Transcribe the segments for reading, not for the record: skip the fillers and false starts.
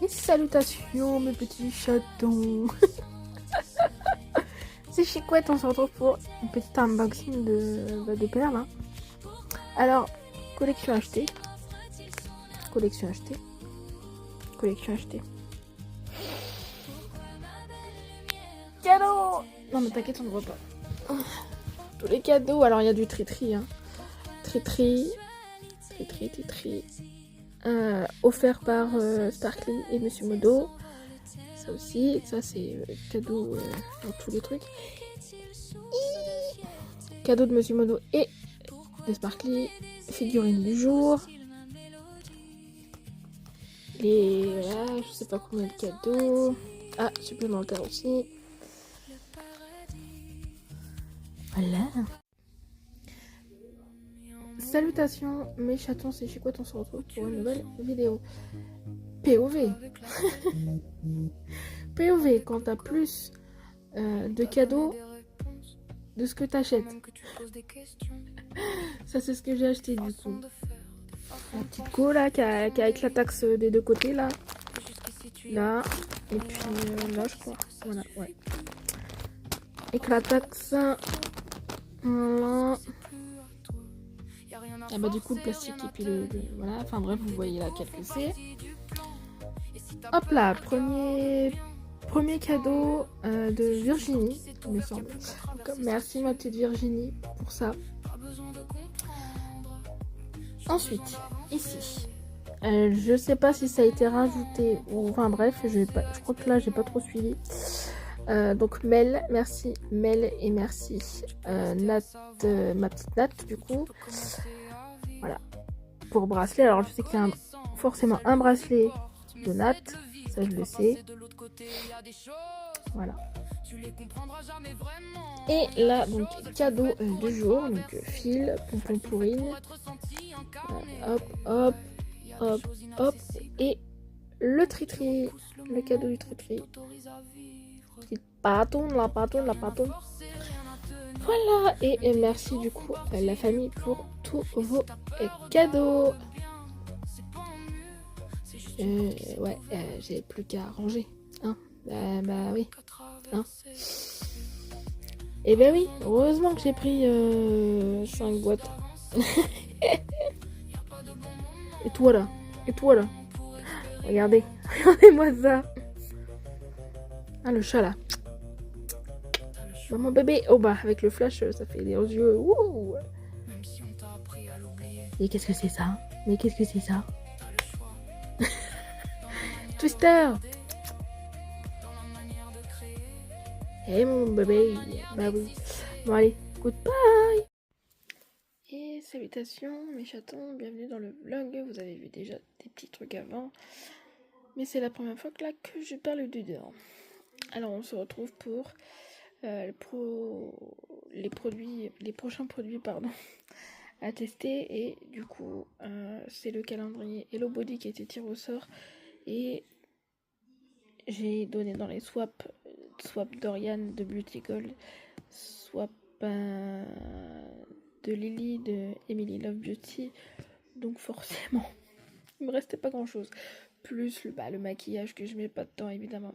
Et salutations mes petits chatons. C'est Chicouette, on se retrouve pour une petite unboxing de perles. Hein. Alors, collection achetée. Collection achetée. Collection achetée. Cadeau. Non mais t'inquiète, on ne voit pas. Tous les cadeaux, alors il y a du tri-tri. Hein. Tri-tri. Offert par Sparkly et Monsieur Modo. Ça aussi, ça c'est cadeau dans tous les trucs. Cadeau de Monsieur Modo et de Sparkly. Figurine du jour. Et voilà, je sais pas combien de cadeaux. Ah, supplémentaire aussi. Voilà. Salutations mes chatons, c'est Chicouette, on se retrouve pour une nouvelle vidéo. POV. POV, quand t'as plus de cadeaux de ce que t'achètes. Ça c'est ce que j'ai acheté du coup. La petite co là, qui a avec la taxe des deux côtés là. Là. Et puis là je crois. Voilà, ouais. Avec la taxe. Voilà. Et bah du coup le plastique et puis voilà. Enfin bref, vous voyez là quel que c'est. Hop là, premier cadeau de Virginie, il me semble. Donc, merci ma petite Virginie pour ça. Ensuite, ici, je sais pas si ça a été rajouté ou enfin bref, je crois que là j'ai pas trop suivi. Donc Mel, merci Mel et merci Nat, ma petite Nat du coup. Voilà, pour bracelet. Alors je sais qu'il y a forcément un bracelet de Nat, ça je le sais. Voilà. Et là, donc, cadeau du jour, donc fil, pompon pourrine, hop, et le tri-tri, le cadeau du tri-tri. Petite patoune, la patoune. Voilà, et merci du coup à la famille pour tous vos cadeaux. Ouais, j'ai plus qu'à ranger, hein. Bah oui, hein. Et ben oui, heureusement que j'ai pris 5 boîtes. Et toi là, regardez, regardez-moi ça. Ah le chat là. Maman bébé, oh bah avec le flash ça fait des yeux. Ouh. Et qu'est-ce que c'est ça? Mais qu'est-ce que c'est ça? Twister. Eh mon bébé, bah oui. Bon allez, goodbye. Et salutations mes chatons, bienvenue dans le vlog. Vous avez vu déjà des petits trucs avant, mais c'est la première fois que je parle du dehors. Alors on se retrouve pour les prochains produits à tester, et du coup c'est le calendrier Hello Body qui a été tiré au sort, et j'ai donné dans les swap d'Oriane de Beauty Gold, swap de Lily de Emily Love Beauty, donc forcément il me restait pas grand chose, plus le maquillage que je mets pas de temps évidemment.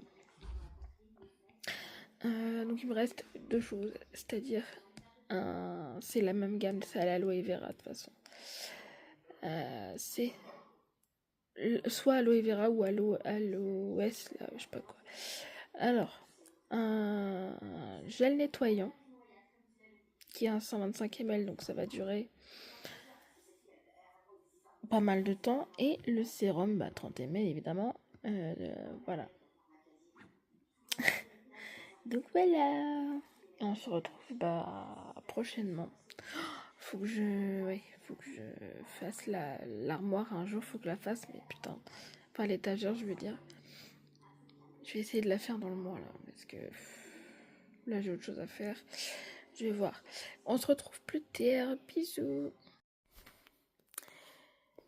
Donc il me reste 2 choses, c'est-à-dire c'est la même gamme, c'est à l'aloe vera de toute façon. C'est soit aloe vera ou aloes là, je sais pas quoi. Alors, un gel nettoyant qui est un 125 ml, donc ça va durer pas mal de temps, et le sérum 30 ml évidemment. Voilà. Donc voilà. Et on se retrouve prochainement. Faut que je fasse l'armoire un jour, faut que je la fasse, mais putain. Enfin l'étagère je veux dire. Je vais essayer de la faire dans le mois là, parce que là j'ai autre chose à faire. Je vais voir. On se retrouve plus tard. Bisous.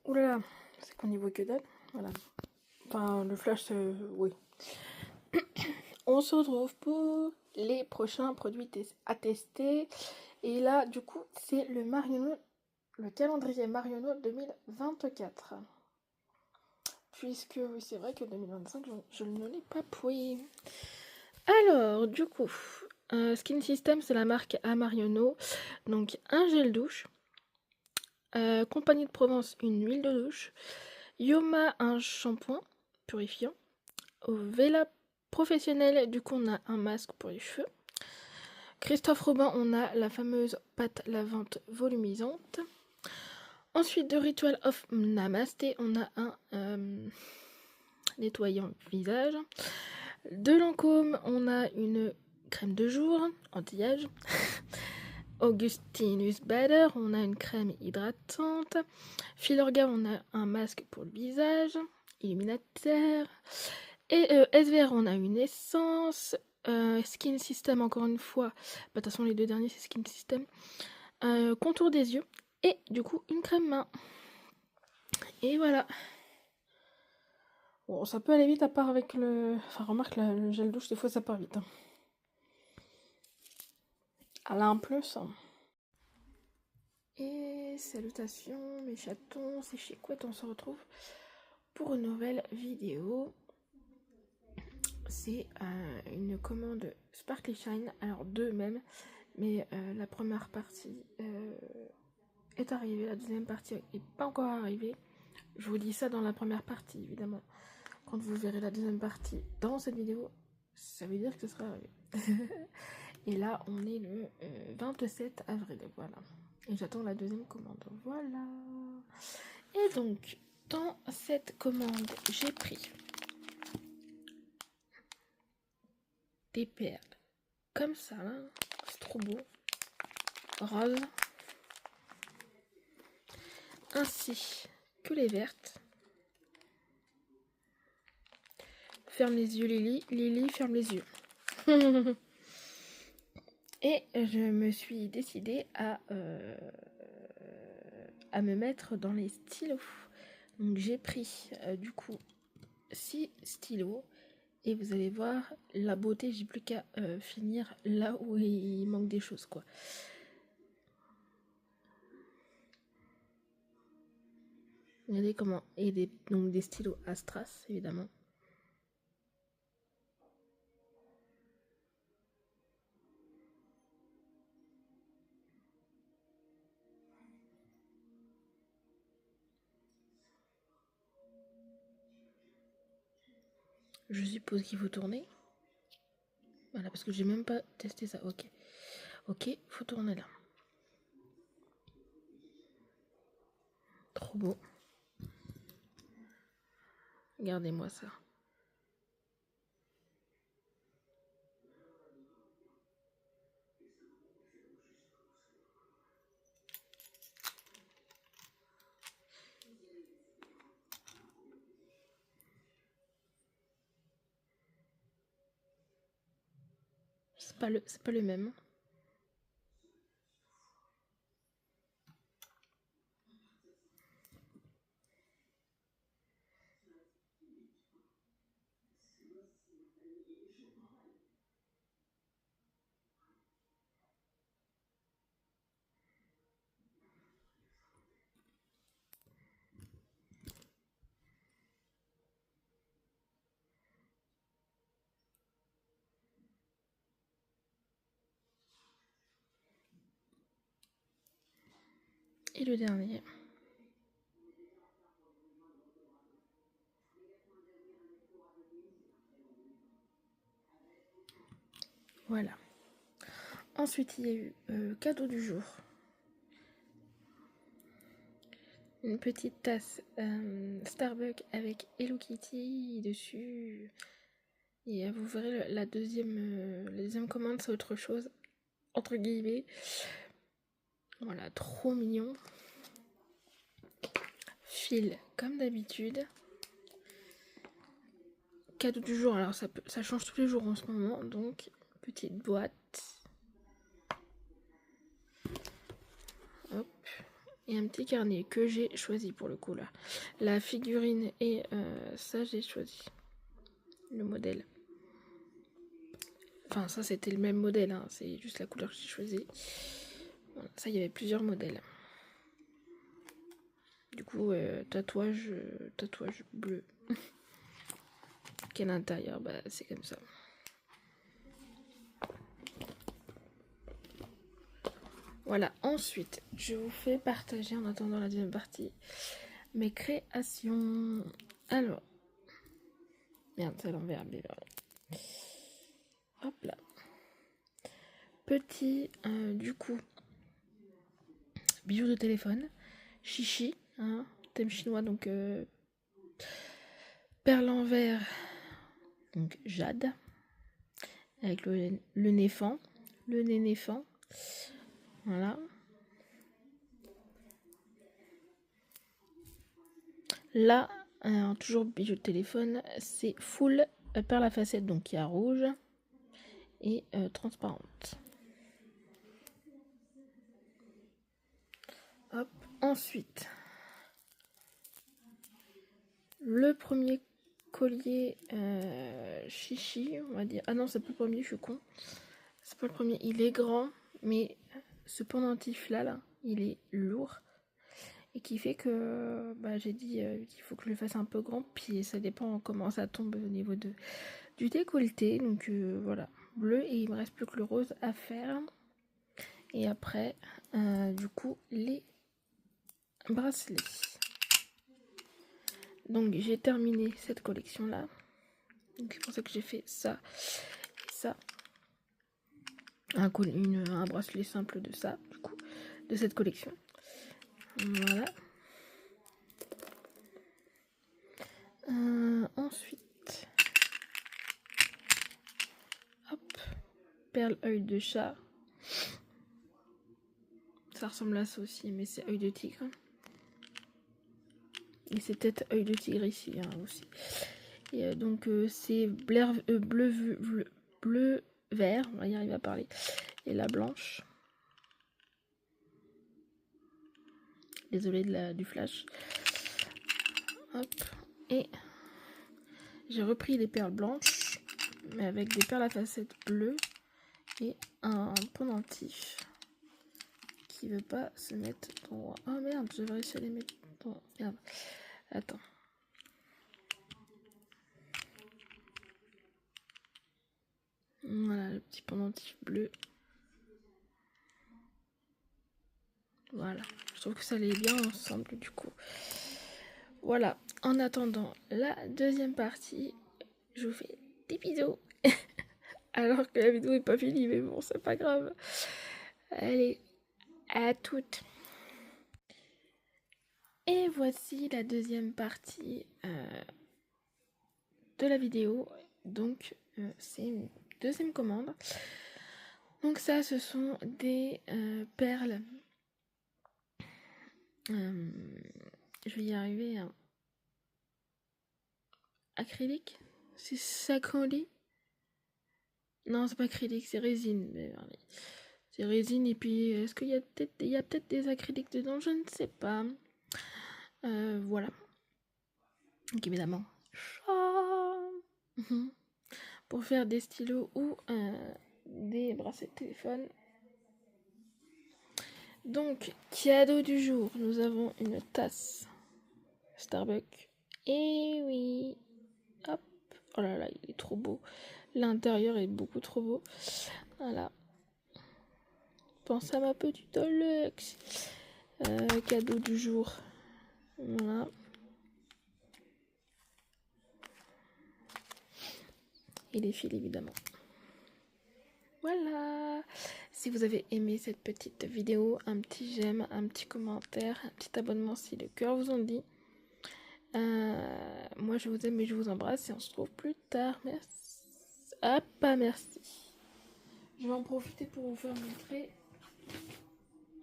Oulala, c'est qu'on y voit que dalle. Voilà. Enfin le flash, oui. On se retrouve pour les prochains produits à tester. Et là, du coup, c'est le calendrier Marionneau 2024. puisque c'est vrai que 2025, je ne l'ai pas pris. Alors, du coup, Skin System, c'est la marque Amariono. Donc, un gel douche. Compagnie de Provence, une huile de douche. Yoma, un shampoing purifiant. Au Vela Professionnel, du coup, on a un masque pour les cheveux. Christophe Robin, on a la fameuse pâte lavante volumisante. Ensuite, de Ritual of Namasté, on a un nettoyant visage. De Lancôme, on a une crème de jour, anti-âge. Augustinus Bader, on a une crème hydratante. Filorga, on a un masque pour le visage, illuminateur. Et SVR, on a une essence. Skin System, encore une fois. De toute façon, les deux derniers, c'est Skin System. Contour des yeux. Et du coup, une crème main. Et voilà. Bon, ça peut aller vite à part avec le... Enfin, remarque, le gel douche, des fois, ça part vite. Hein. Elle a un plus. Hein. Et salutations, mes chatons, c'est chez Couette, on se retrouve pour une nouvelle vidéo. C'est une commande Sparkly Shine, alors deux même, mais la première partie est arrivée, la deuxième partie n'est pas encore arrivée. Je vous dis ça dans la première partie, évidemment. Quand vous verrez la deuxième partie dans cette vidéo, ça veut dire que ce sera arrivé. Et là, on est le 27 avril, voilà. Et j'attends la deuxième commande, voilà. Et donc, dans cette commande, j'ai pris des perles comme ça, là. C'est trop beau. Rose. Ainsi que les vertes. Ferme les yeux, Lily. Lily, ferme les yeux. Et je me suis décidée à me mettre dans les stylos. Donc j'ai pris du coup 6 stylos. Et vous allez voir la beauté, j'ai plus qu'à finir là où il manque des choses, quoi. Regardez comment. Et donc des stylos Astras, évidemment. Je suppose qu'il faut tourner. Voilà, parce que j'ai même pas testé ça. Ok. Ok, faut tourner là. Trop beau. Regardez-moi ça. C'est pas le même. Et le dernier. Voilà. Ensuite, il y a eu cadeau du jour. Une petite tasse Starbucks avec Hello Kitty dessus. Et vous verrez la deuxième commande, c'est autre chose. Entre guillemets. Voilà, trop mignon. Fil comme d'habitude. Cadeau du jour, alors ça change tous les jours en ce moment. Donc, petite boîte. Hop. Et un petit carnet que j'ai choisi pour le coup là. La figurine et ça j'ai choisi. Le modèle. Enfin ça c'était le même modèle, hein. C'est juste la couleur que j'ai choisi. Voilà, ça il y avait plusieurs modèles. Du coup tatouage bleu. marqué à l'intérieur, bah c'est comme ça. Voilà, ensuite, je vous fais partager en attendant la deuxième partie mes créations. Alors, merde, c'est à l'envers, hop là. Petit, du coup, bijoux de téléphone, chichi, hein, thème chinois, donc perle en verre, donc jade, avec le néfant, le nénéfant, voilà. Là, toujours bijoux de téléphone, c'est full perle à facettes, donc il y a rouge et transparente. Hop, ensuite, le premier collier chichi, on va dire. Ah non, c'est pas le premier, je suis con. C'est pas le premier, il est grand, mais ce pendentif là, il est lourd. Et qui fait que j'ai dit qu'il faut que je le fasse un peu grand, puis ça dépend comment ça tombe au niveau du décolleté. Donc voilà, bleu, et il me reste plus que le rose à faire. Et après, du coup, les bracelets. Donc j'ai terminé cette collection là. Donc c'est pour ça que j'ai fait ça et ça. Un bracelet simple de ça, du coup, de cette collection. Voilà. Ensuite, hop, perle œil de chat. Ça ressemble à ça aussi, mais c'est œil de tigre. Et c'est peut-être œil de tigre ici aussi. Et donc c'est bleu vert, on va y arriver à parler. Et la blanche. Désolée du flash. Hop. Et j'ai repris les perles blanches, mais avec des perles à facettes bleues et un pendentif qui veut pas se mettre droit. Oh merde, j'ai réussi à les mettre droit. Merde. Attends. Voilà le petit pendentif bleu. Voilà. Je trouve que ça allait bien ensemble du coup. Voilà. En attendant la deuxième partie, je vous fais des bisous. Alors que la vidéo est pas finie, mais bon, c'est pas grave. Allez, à toutes. Et voici la deuxième partie de la vidéo. Donc, c'est une deuxième commande. Donc ça, ce sont des perles. Je vais y arriver. Acrylique. C'est ça qu'on dit. Non, c'est pas acrylique, c'est résine. C'est résine, et puis est-ce qu'il y a peut-être des acryliques dedans? Je ne sais pas. Voilà. Donc évidemment, pour faire des stylos ou des bracelets de téléphone. Donc, cadeau du jour, nous avons une tasse Starbucks. Et oui, hop, oh là là, il est trop beau. L'intérieur est beaucoup trop beau. Voilà. Pense à ma petite Alex. Cadeau du jour. Voilà. Et les fils, évidemment. Voilà. Si vous avez aimé cette petite vidéo, un petit j'aime, un petit commentaire, un petit abonnement si le cœur vous en dit. Moi je vous aime et je vous embrasse et on se retrouve plus tard. Merci. Ah, pas merci. Je vais en profiter pour vous faire montrer.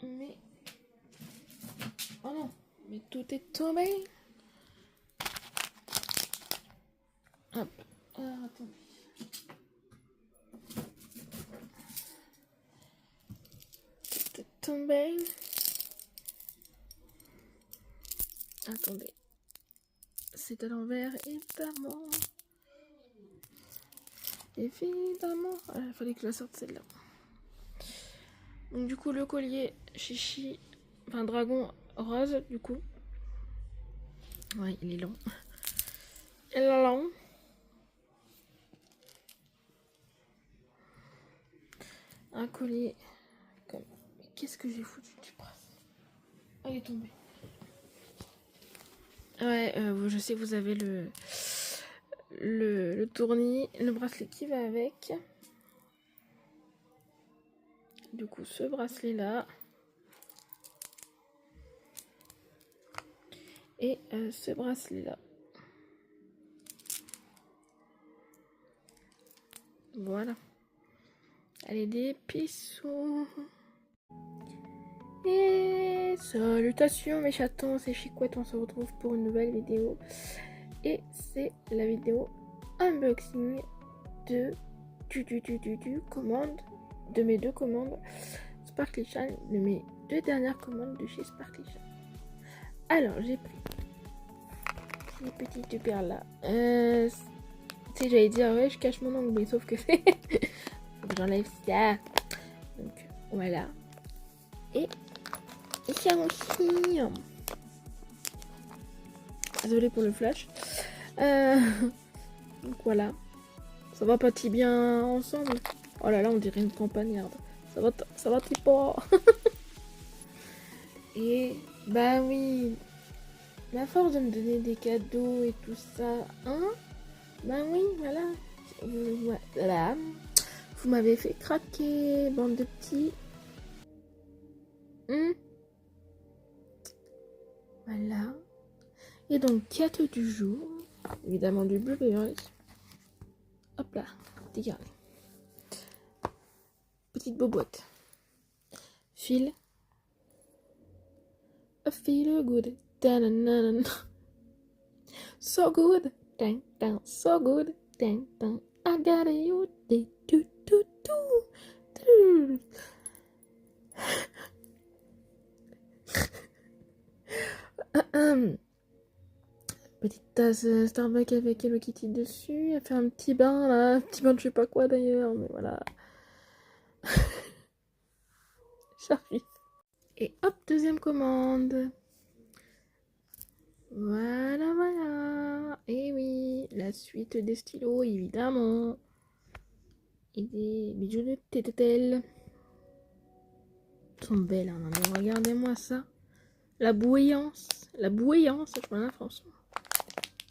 Mais... oh non, mais tout est tombé. Hop. Alors, attendez. Tout est tombé. Attendez. C'est à l'envers, évidemment. Évidemment. Il fallait que je la sorte celle-là. Donc du coup, le collier chichi, enfin dragon rose, du coup. Ouais, il est long. Il est long. un collier. Comme... Mais qu'est-ce que j'ai foutu du bracelet? Ah, il est tombé. Ouais, je sais que vous avez le tournis, le bracelet qui va avec. Du coup, ce bracelet-là. Et ce bracelet-là. Voilà. Allez, des pissous. Et salutations mes chatons, c'est Chicouette, on se retrouve pour une nouvelle vidéo. Et c'est la vidéo unboxing du commande, de mes 2 commandes Sparkly Shine, de mes 2 dernières commandes de chez Sparkly Shine. Alors, j'ai pris ces petites perles là. Tu sais, j'allais dire, ouais, je cache mon ongle, mais sauf que faut que j'enlève ça. Donc, voilà. Et ça aussi. Désolée pour le flash. Donc voilà. Ça va pas si bien ensemble. Oh là là, on dirait une campagnarde. Ça va t'y pas. Et bah oui. La force de me donner des cadeaux et tout ça, hein? Bah oui, voilà. Voilà. Vous m'avez fait craquer, bande de petits. Voilà. Et donc, cadeau du jour. Évidemment du Blueberry. Hop là, regardez. Petite bobotte. Feel. I feel good. Da-na-na-na. So good. Dang, dang. So good. Dang, dang. I got you. Do, do, do, do. Petite tasse Starbucks avec Hello Kitty dessus. Elle fait un petit bain là. Un petit bain de je sais pas quoi d'ailleurs. Mais voilà. J'arrive. Et hop, deuxième commande. Voilà, voilà. Et oui, la suite des stylos, évidemment. Et des bijoux de tététel. Elles sont belles, hein. Mais regardez-moi ça. La bouillance. La bouillance, je vois là, franchement.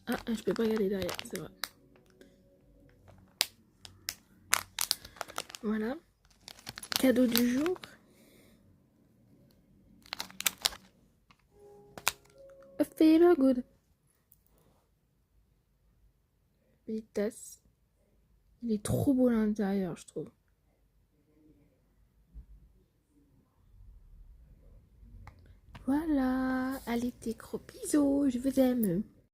Ah, je peux pas regarder derrière, c'est vrai. Voilà. Cadeau du jour. I feel good. Petite tasse. Il est trop beau à l'intérieur, je trouve. Voilà. Allez, tes gros bisous. Je vous aime.